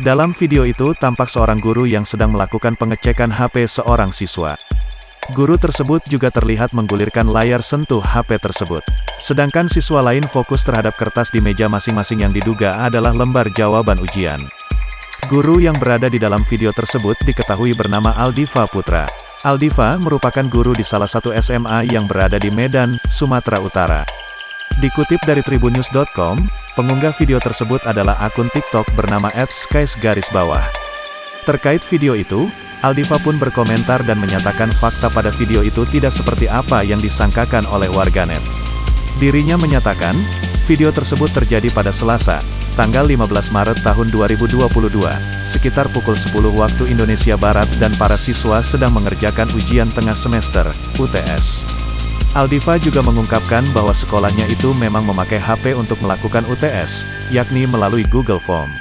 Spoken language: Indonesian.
Dalam video itu tampak seorang guru yang sedang melakukan pengecekan HP seorang siswa. Guru tersebut juga terlihat menggulirkan layar sentuh HP tersebut. Sedangkan siswa lain fokus terhadap kertas di meja masing-masing yang diduga adalah lembar jawaban ujian. Guru yang berada di dalam video tersebut diketahui bernama Aldiva Putra. Aldiva merupakan guru di salah satu SMA yang berada di Medan, Sumatera Utara. Dikutip dari tribunnews.com, pengunggah video tersebut adalah akun TikTok bernama @skies_. Terkait video itu, Aldiva pun berkomentar dan menyatakan fakta pada video itu tidak seperti apa yang disangkakan oleh warganet. Dirinya menyatakan, video tersebut terjadi pada Selasa, tanggal 15 Maret tahun 2022, sekitar pukul 10 waktu Indonesia Barat dan para siswa sedang mengerjakan ujian tengah semester, UTS. Aldiva juga mengungkapkan bahwa sekolahnya itu memang memakai HP untuk melakukan UTS, yakni melalui Google Form.